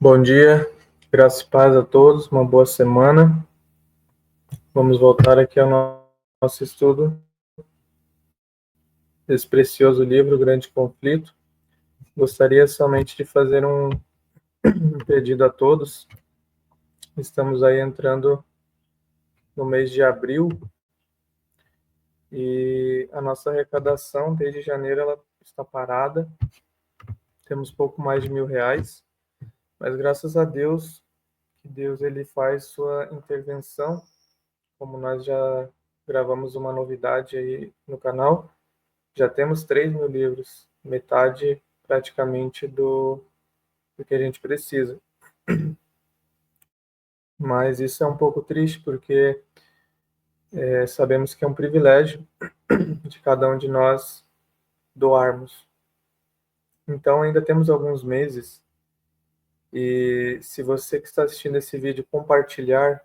Bom dia, graças e paz a todos, uma boa semana. Vamos voltar aqui ao nosso estudo desse precioso livro, O Grande Conflito. Gostaria somente de fazer um pedido a todos. Estamos aí entrando no mês de abril e a nossa arrecadação desde janeiro ela está parada. Temos pouco mais de R$1.000, mas graças a Deus, que Deus ele faz sua intervenção. Como nós já gravamos uma novidade aí no canal, já temos 3.000 livros, metade praticamente do que a gente precisa. Mas isso é um pouco triste, porque sabemos que é um privilégio de cada um de nós doarmos. Então ainda temos alguns meses, e se você que está assistindo esse vídeo compartilhar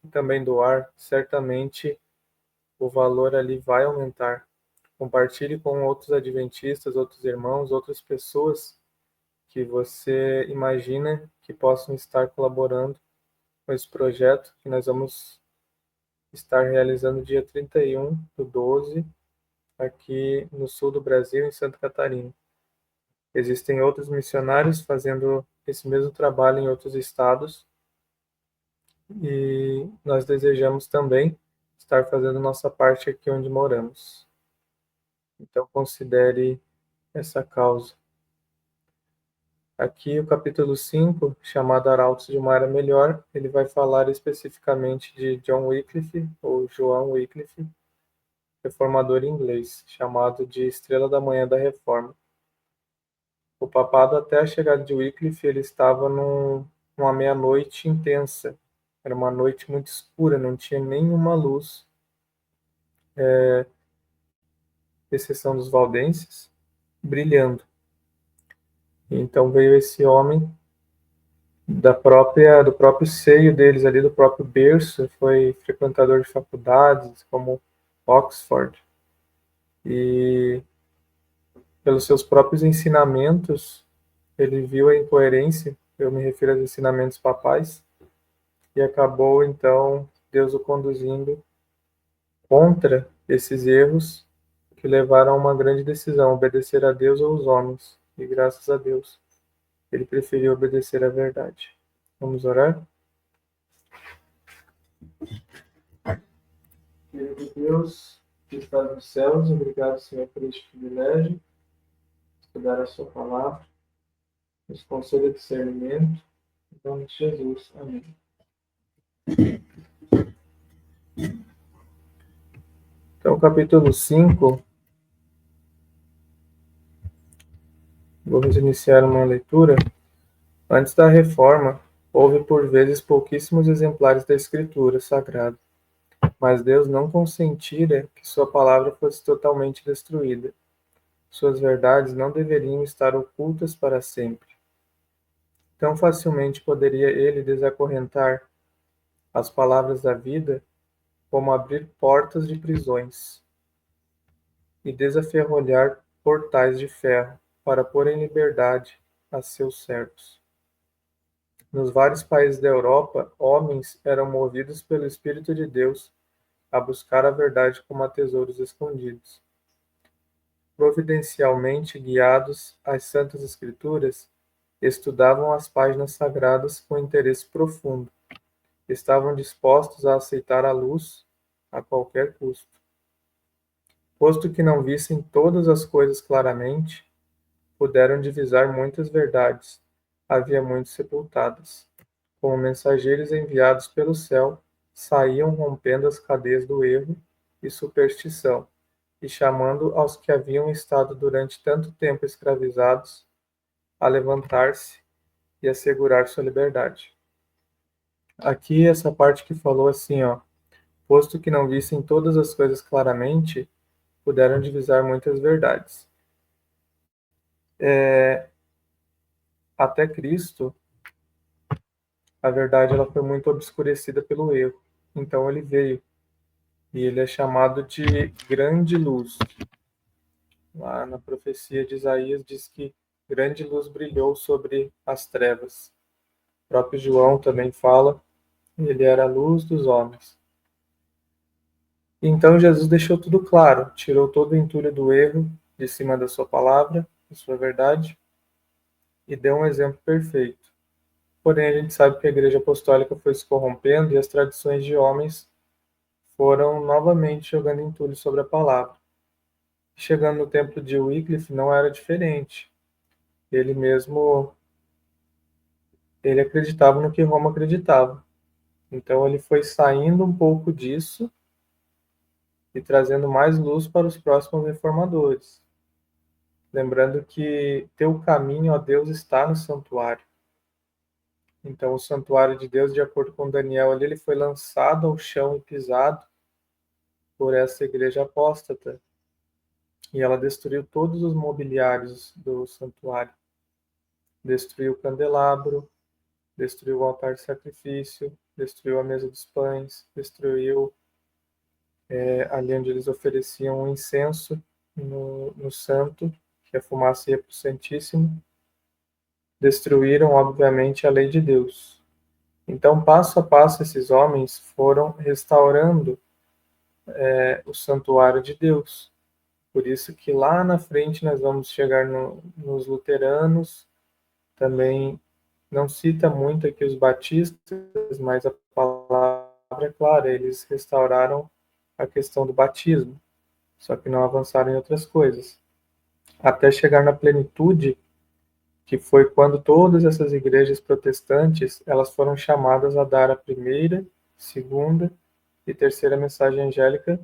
e também doar, certamente o valor ali vai aumentar. Compartilhe com outros adventistas, outros irmãos, outras pessoas que você imagina que possam estar colaborando com esse projeto que nós vamos estar realizando dia 31/12, aqui no sul do Brasil, em Santa Catarina. Existem outros missionários fazendo esse mesmo trabalho em outros estados e nós desejamos também estar fazendo nossa parte aqui onde moramos. Então considere essa causa. Aqui o capítulo 5, chamado Arautos de uma Era Melhor, ele vai falar especificamente de John Wycliffe, ou João Wycliffe, reformador inglês, chamado de Estrela da Manhã da Reforma. O papado, até a chegada de Wycliffe, ele estava numa meia-noite intensa. Era uma noite muito escura, não tinha nenhuma luz, exceção dos valdenses, brilhando. Então veio esse homem do próprio seio deles ali, do próprio berço, foi frequentador de faculdades como Oxford, e pelos seus próprios ensinamentos ele viu a incoerência, eu me refiro aos ensinamentos papais, e acabou então Deus o conduzindo contra esses erros que levaram a uma grande decisão: obedecer a Deus ou aos homens. E graças a Deus ele preferiu obedecer à verdade. Vamos orar? Querido Deus, que está nos céus, obrigado, Senhor, por este privilégio de estudar a sua palavra. Nos conceda discernimento. Em nome de Jesus. Amém. Então, capítulo 5. Vamos iniciar uma leitura. Antes da reforma, houve por vezes pouquíssimos exemplares da Escritura Sagrada, mas Deus não consentira que sua palavra fosse totalmente destruída. Suas verdades não deveriam estar ocultas para sempre. Tão facilmente poderia ele desacorrentar as palavras da vida, como abrir portas de prisões e desaferrolhar portais de ferro para pôr em liberdade a seus servos. Nos vários países da Europa, homens eram movidos pelo Espírito de Deus a buscar a verdade como a tesouros escondidos. Providencialmente guiados às Santas Escrituras, estudavam as páginas sagradas com interesse profundo. Estavam dispostos a aceitar a luz a qualquer custo. Posto que não vissem todas as coisas claramente, puderam divisar muitas verdades, havia muitas sepultadas. Como mensageiros enviados pelo céu, saíam rompendo as cadeias do erro e superstição, e chamando aos que haviam estado durante tanto tempo escravizados a levantar-se e assegurar sua liberdade. Aqui essa parte que falou assim, posto que não vissem todas as coisas claramente, puderam divisar muitas verdades. Até Cristo, a verdade ela foi muito obscurecida pelo erro. Então ele veio, e ele é chamado de grande luz. Lá na profecia de Isaías diz que grande luz brilhou sobre as trevas. O próprio João também fala, ele era a luz dos homens. Então Jesus deixou tudo claro, tirou todo o entulho do erro de cima da sua palavra, da sua verdade, e deu um exemplo perfeito. Porém, a gente sabe que a Igreja Apostólica foi se corrompendo e as tradições de homens foram novamente jogando entulho sobre a palavra. Chegando no templo de Wycliffe não era diferente. Ele mesmo, ele acreditava no que Roma acreditava. Então ele foi saindo um pouco disso e trazendo mais luz para os próximos reformadores. Lembrando que teu caminho, ó Deus, está no santuário. Então o santuário de Deus, de acordo com Daniel, ali, ele foi lançado ao chão e pisado por essa igreja apóstata. E ela destruiu todos os mobiliários do santuário. Destruiu o candelabro, destruiu o altar de sacrifício, destruiu a mesa dos pães, destruiu ali onde eles ofereciam o incenso no santo, que a fumaça ia para o Santíssimo. Destruíram, obviamente, a lei de Deus. Então, passo a passo, esses homens foram restaurando o santuário de Deus. Por isso que lá na frente nós vamos chegar nos luteranos, também não cita muito aqui os batistas, mas a palavra é clara, eles restauraram a questão do batismo, só que não avançaram em outras coisas. Até chegar na plenitude, que foi quando todas essas igrejas protestantes, elas foram chamadas a dar a primeira, segunda e terceira mensagem angélica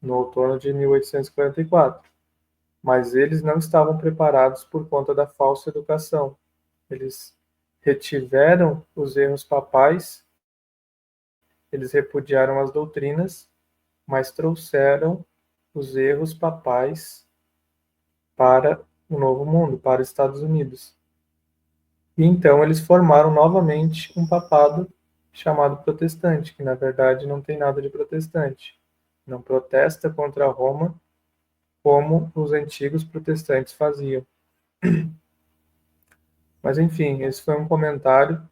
no outono de 1844. Mas eles não estavam preparados por conta da falsa educação. Eles retiveram os erros papais, eles repudiaram as doutrinas, mas trouxeram os erros papais para o Novo Mundo, para os Estados Unidos. E então eles formaram novamente um papado chamado protestante, que na verdade não tem nada de protestante. Não protesta contra Roma como os antigos protestantes faziam. Mas enfim, esse foi um comentário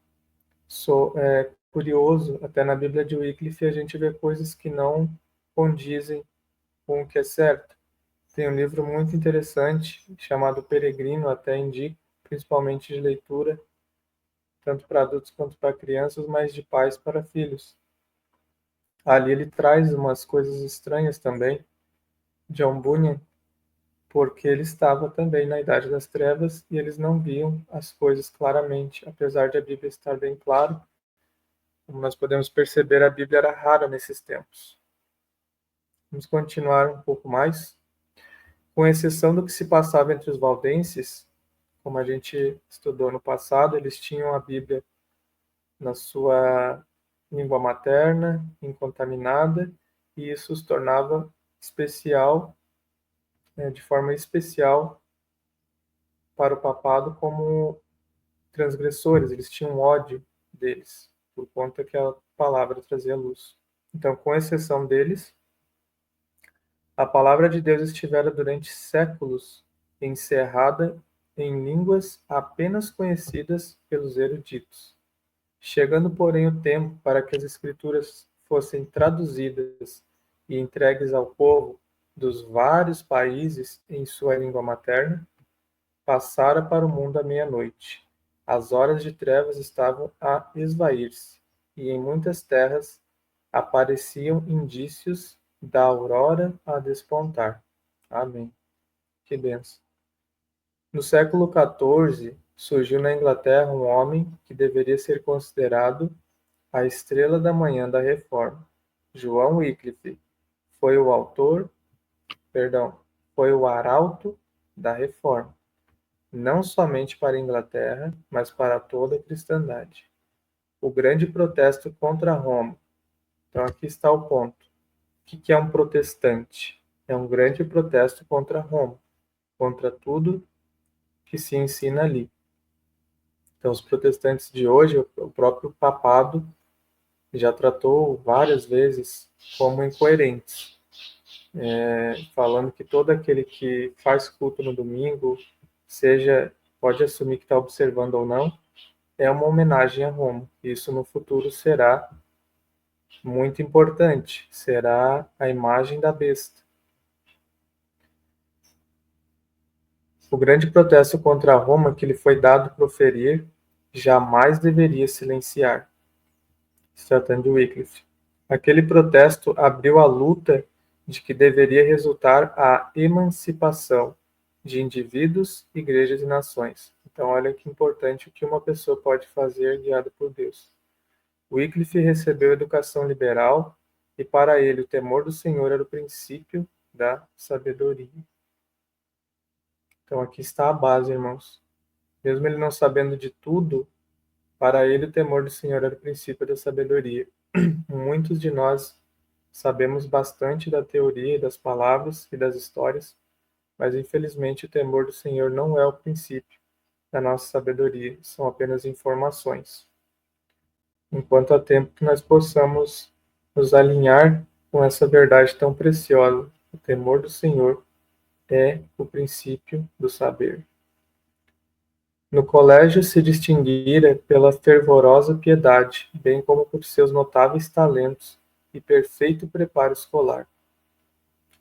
curioso. Até na Bíblia de Wycliffe a gente vê coisas que não condizem com o que é certo. Tem um livro muito interessante chamado Peregrino, até indico, principalmente de leitura, tanto para adultos quanto para crianças, mas de pais para filhos. Ali ele traz umas coisas estranhas também, John Bunyan, porque ele estava também na Idade das Trevas e eles não viam as coisas claramente, apesar de a Bíblia estar bem claro. Como nós podemos perceber, a Bíblia era rara nesses tempos. Vamos continuar um pouco mais. Com exceção do que se passava entre os valdenses, como a gente estudou no passado, eles tinham a Bíblia na sua língua materna, incontaminada, e isso os tornava especial, de forma especial para o papado como transgressores. Eles tinham ódio deles, por conta que a palavra trazia luz. Então, com exceção deles, a palavra de Deus estivera durante séculos encerrada em línguas apenas conhecidas pelos eruditos. Chegando, porém, o tempo para que as Escrituras fossem traduzidas e entregues ao povo dos vários países em sua língua materna, passara para o mundo a meia-noite. As horas de trevas estavam a esvair-se, e em muitas terras apareciam indícios da aurora a despontar. Amém. Que benção. No século XIV, surgiu na Inglaterra um homem que deveria ser considerado a estrela da manhã da Reforma. João Wycliffe foi o autor, foi o arauto da Reforma, não somente para a Inglaterra, mas para toda a cristandade. O grande protesto contra Roma. Então aqui está o ponto. O que é um protestante? É um grande protesto contra Roma, contra tudo que se ensina ali. Então, os protestantes de hoje, o próprio papado já tratou várias vezes como incoerentes, falando que todo aquele que faz culto no domingo, seja, pode assumir que está observando ou não, é uma homenagem a Roma. Isso no futuro será muito importante, será a imagem da besta. O grande protesto contra Roma que lhe foi dado proferir jamais deveria silenciar, se tratando de Wycliffe. Aquele protesto abriu a luta de que deveria resultar a emancipação de indivíduos, igrejas e nações. Então, olha que importante o que uma pessoa pode fazer guiada por Deus. Wycliffe recebeu educação liberal e para ele o temor do Senhor era o princípio da sabedoria. Então aqui está a base, irmãos. Mesmo ele não sabendo de tudo, para ele o temor do Senhor era o princípio da sabedoria. Muitos de nós sabemos bastante da teoria, das palavras e das histórias, mas infelizmente o temor do Senhor não é o princípio da nossa sabedoria, são apenas informações. Enquanto há tempo que nós possamos nos alinhar com essa verdade tão preciosa, o temor do Senhor é o princípio do saber. No colégio se distinguira pela fervorosa piedade, bem como por seus notáveis talentos e perfeito preparo escolar.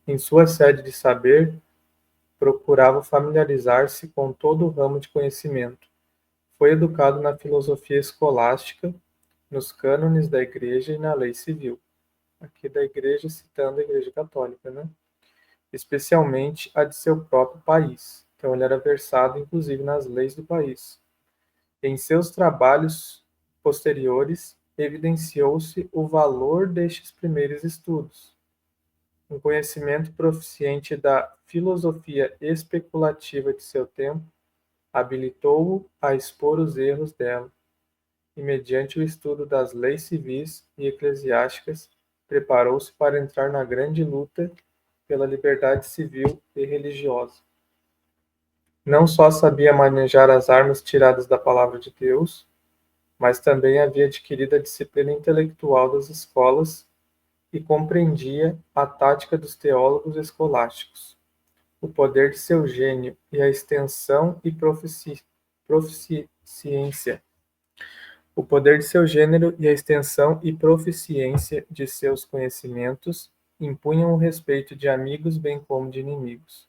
Em sua sede de saber, procurava familiarizar-se com todo o ramo de conhecimento. Foi educado na filosofia escolástica, nos cânones da Igreja e na lei civil. Aqui da Igreja, citando a Igreja Católica, né? Especialmente a de seu próprio país. Então, ele era versado, inclusive, nas leis do país. Em seus trabalhos posteriores, evidenciou-se o valor destes primeiros estudos. Um conhecimento proficiente da filosofia especulativa de seu tempo habilitou-o a expor os erros dela, e, mediante o estudo das leis civis e eclesiásticas, preparou-se para entrar na grande luta pela liberdade civil e religiosa. Não só sabia manejar as armas tiradas da palavra de Deus, mas também havia adquirido a disciplina intelectual das escolas e compreendia a tática dos teólogos escolásticos. O poder de seu gênio e a extensão e proficiência. O poder de seu gênero e a extensão e proficiência de seus conhecimentos impunham o respeito de amigos bem como de inimigos.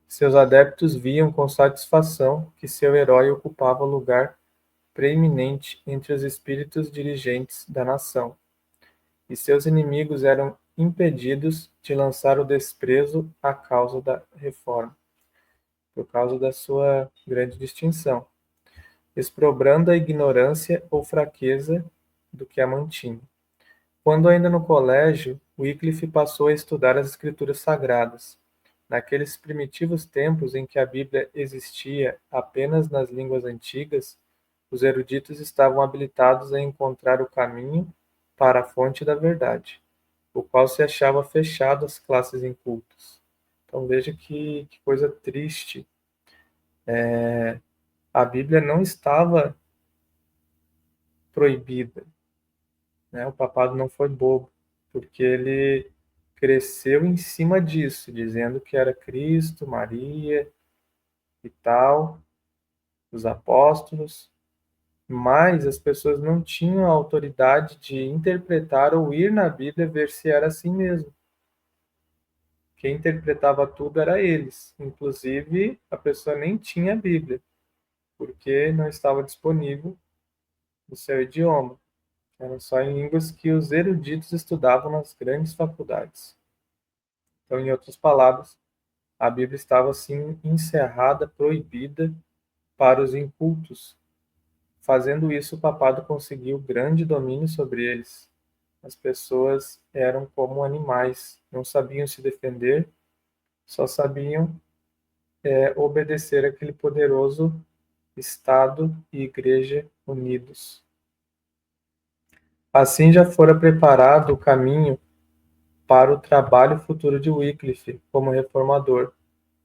Seus adeptos viam com satisfação que seu herói ocupava lugar preeminente entre os espíritos dirigentes da nação, e seus inimigos eram impedidos de lançar o desprezo à causa da reforma, por causa da sua grande distinção, exprobrando a ignorância ou fraqueza do que a mantinha. Quando ainda no colégio, Wycliffe passou a estudar as escrituras sagradas. Naqueles primitivos tempos em que a Bíblia existia apenas nas línguas antigas, os eruditos estavam habilitados a encontrar o caminho para a fonte da verdade, o qual se achava fechado às classes incultas. Então veja que coisa triste. A Bíblia não estava proibida, né? O papado não foi bobo, porque ele cresceu em cima disso, dizendo que era Cristo, Maria e tal, os apóstolos, mas as pessoas não tinham a autoridade de interpretar ou ir na Bíblia ver se era assim mesmo. Quem interpretava tudo era eles. Inclusive, a pessoa nem tinha a Bíblia, porque não estava disponível no seu idioma. Era só em línguas que os eruditos estudavam nas grandes faculdades. Então, em outras palavras, a Bíblia estava assim encerrada, proibida para os incultos. Fazendo isso, o papado conseguiu grande domínio sobre eles. As pessoas eram como animais, não sabiam se defender, só sabiam obedecer aquele poderoso Estado e Igreja unidos. Assim já fora preparado o caminho para o trabalho futuro de Wycliffe como reformador.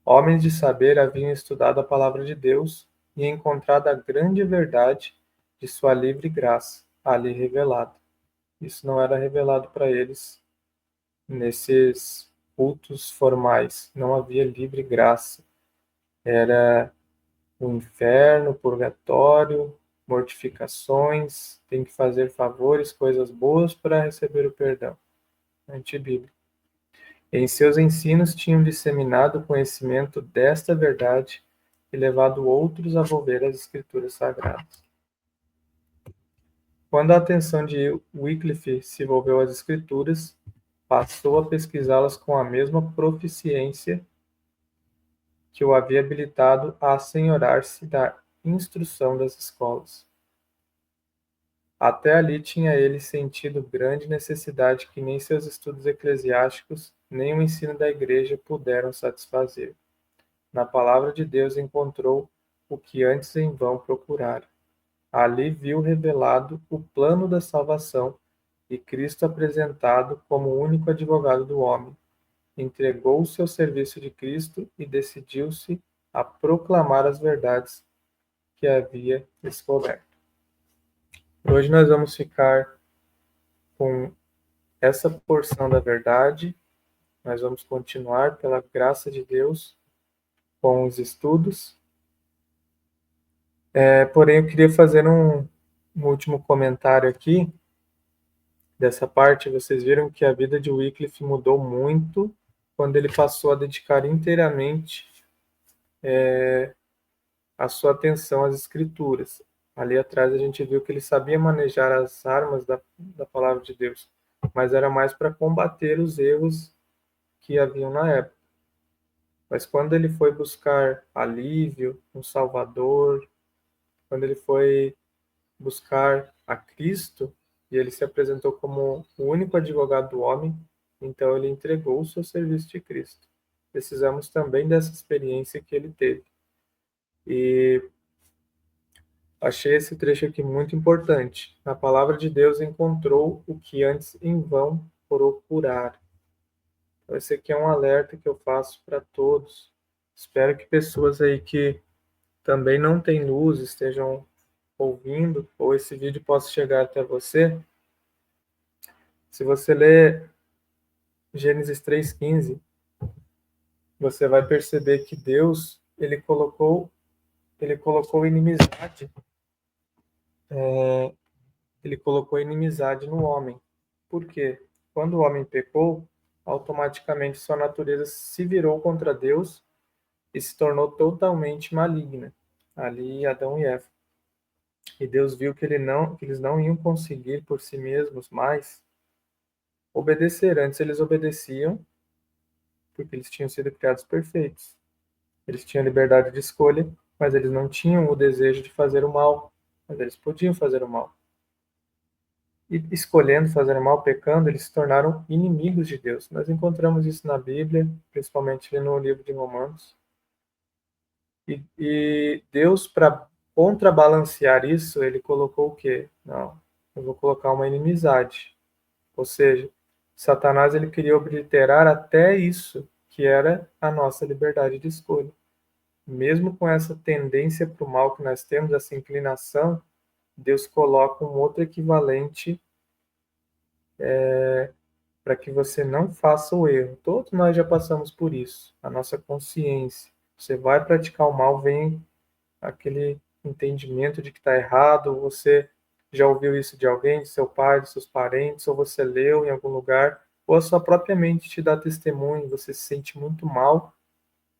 Homens de saber haviam estudado a palavra de Deus e encontrado a grande verdade de sua livre graça, ali revelada. Isso não era revelado para eles nesses cultos formais. Não havia livre graça. Era o inferno, o purgatório, mortificações, tem que fazer favores, coisas boas para receber o perdão. Antibíblico. Em seus ensinos tinham disseminado o conhecimento desta verdade e levado outros a volver às Escrituras Sagradas. Quando a atenção de Wycliffe se volveu às Escrituras, passou a pesquisá-las com a mesma proficiência que o havia habilitado a assenhorar-se da instrução das escolas. Até ali tinha ele sentido grande necessidade que nem seus estudos eclesiásticos, nem o ensino da Igreja puderam satisfazer. Na palavra de Deus encontrou o que antes em vão procurara. Ali viu revelado o plano da salvação e Cristo apresentado como o único advogado do homem. Entregou-se ao serviço de Cristo e decidiu-se a proclamar as verdades que havia descoberto. Hoje nós vamos ficar com essa porção da verdade. Nós vamos continuar, pela graça de Deus, com os estudos. Porém, eu queria fazer um último comentário aqui dessa parte. Vocês viram que a vida de Wycliffe mudou muito quando ele passou a dedicar inteiramente a sua atenção às Escrituras. Ali atrás a gente viu que ele sabia manejar as armas da palavra de Deus, mas era mais para combater os erros que haviam na época. Mas quando ele foi buscar alívio, um Salvador, quando ele foi buscar a Cristo, e ele se apresentou como o único advogado do homem, então ele entregou o seu serviço de Cristo. Precisamos também dessa experiência que ele teve. E achei esse trecho aqui muito importante. Na palavra de Deus encontrou o que antes em vão procurar. Então, esse aqui é um alerta que eu faço para todos. Espero que pessoas aí que também não têm luz estejam ouvindo, ou esse vídeo possa chegar até você. Se você ler Gênesis 3,15, você vai perceber que Deus ele colocou inimizade, ele colocou inimizade no homem. Por quê? Quando o homem pecou, automaticamente sua natureza se virou contra Deus e se tornou totalmente maligna. Ali Adão e Eva. E Deus viu que eles não iam conseguir por si mesmos mais obedecer. Antes eles obedeciam porque eles tinham sido criados perfeitos. Eles tinham liberdade de escolha, mas eles não tinham o desejo de fazer o mal, mas eles podiam fazer o mal. E escolhendo fazer o mal, pecando, eles se tornaram inimigos de Deus. Nós encontramos isso na Bíblia, principalmente no livro de Romanos. E Deus, para contrabalancear isso, ele colocou o quê? Não, eu vou colocar uma inimizade. Ou seja, Satanás ele queria obliterar até isso, que era a nossa liberdade de escolha. Mesmo com essa tendência para o mal que nós temos, essa inclinação, Deus coloca um outro equivalente para que você não faça o erro. Todos nós já passamos por isso. A nossa consciência. Você vai praticar o mal, vem aquele entendimento de que está errado. Você já ouviu isso de alguém, de seu pai, de seus parentes, ou você leu em algum lugar, ou a sua própria mente te dá testemunho. Você se sente muito mal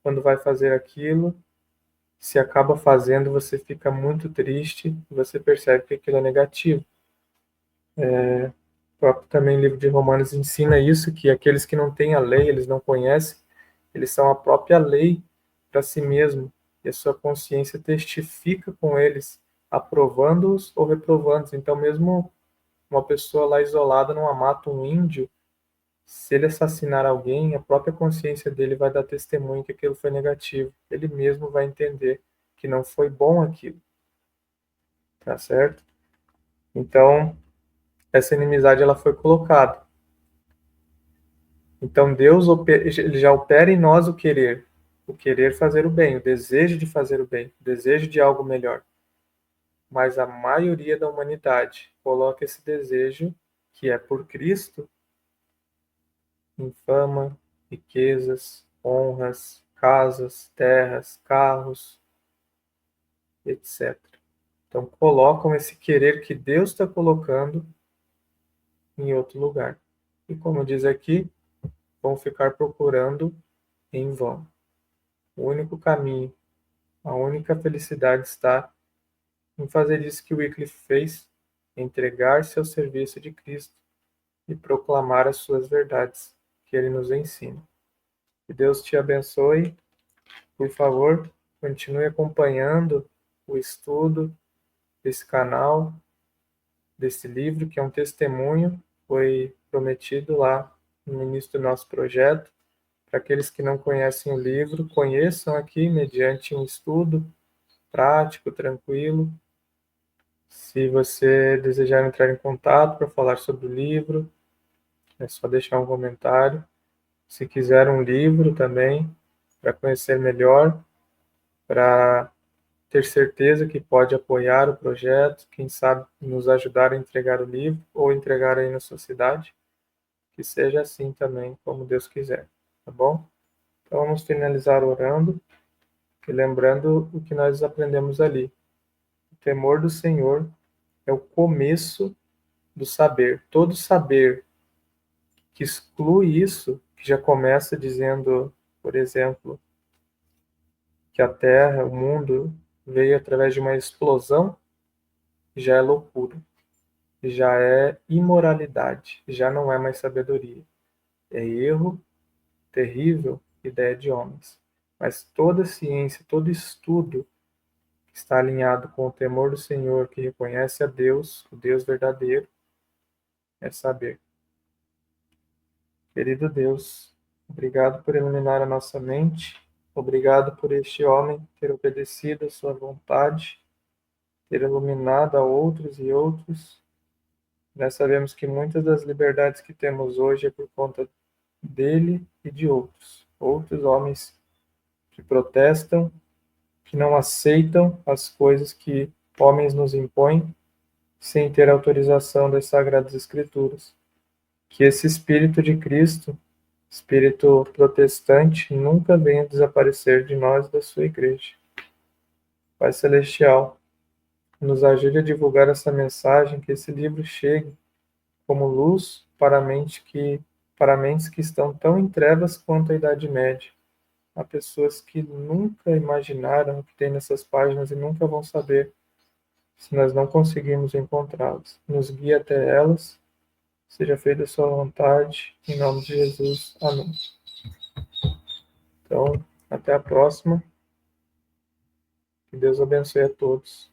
quando vai fazer aquilo. Se acaba fazendo, você fica muito triste, você percebe que aquilo é negativo. O próprio também livro de Romanos ensina isso, que aqueles que não têm a lei, eles não conhecem, eles são a própria lei para si mesmo, e a sua consciência testifica com eles, aprovando-os ou reprovando-os. Então, mesmo uma pessoa lá isolada numa mata, um índio, se ele assassinar alguém, a própria consciência dele vai dar testemunho que aquilo foi negativo. Ele mesmo vai entender que não foi bom aquilo. Tá certo? Então, essa inimizade ela foi colocada. Então, Deus ele já opera em nós o querer fazer o bem, o desejo de fazer o bem, o desejo de algo melhor. Mas a maioria da humanidade coloca esse desejo, que é por Cristo, em fama, riquezas, honras, casas, terras, carros, etc. Então, colocam esse querer que Deus está colocando em outro lugar. E como diz aqui, vão ficar procurando em vão. O único caminho, a única felicidade está em fazer isso que Wycliffe fez, entregar-se ao serviço de Cristo e proclamar as suas verdades que ele nos ensina. Que Deus te abençoe. Por favor, continue acompanhando o estudo desse canal, desse livro, que é um testemunho, foi prometido lá no início do nosso projeto. Para aqueles que não conhecem o livro, conheçam aqui mediante um estudo prático, tranquilo. Se você desejar entrar em contato para falar sobre o livro, é só deixar um comentário. Se quiser um livro também, para conhecer melhor, para ter certeza que pode apoiar o projeto, quem sabe nos ajudar a entregar o livro ou entregar aí na sua cidade, que seja assim também, como Deus quiser, tá bom? Então vamos finalizar orando e lembrando o que nós aprendemos ali. O temor do Senhor é o começo do saber. Todo saber que exclui isso, que já começa dizendo, por exemplo, que a Terra, o mundo, veio através de uma explosão, já é loucura, já é imoralidade, já não é mais sabedoria. É erro, terrível, ideia de homens. Mas toda ciência, todo estudo que está alinhado com o temor do Senhor, que reconhece a Deus, o Deus verdadeiro, é saber. Querido Deus, obrigado por iluminar a nossa mente, obrigado por este homem ter obedecido a sua vontade, ter iluminado a outros e outros. Nós sabemos que muitas das liberdades que temos hoje é por conta dele e de outros. Outros homens que protestam, que não aceitam as coisas que homens nos impõem sem ter autorização das Sagradas Escrituras. Que esse Espírito de Cristo, espírito protestante, nunca venha desaparecer de nós e da sua igreja. Pai Celestial, nos ajude a divulgar essa mensagem, que esse livro chegue como luz para mentes que estão tão em trevas quanto a Idade Média. Há pessoas que nunca imaginaram o que tem nessas páginas e nunca vão saber se nós não conseguirmos encontrá-las. Nos guie até elas. Seja feita a sua vontade. Em nome de Jesus. Amém. Então, até a próxima. Que Deus abençoe a todos.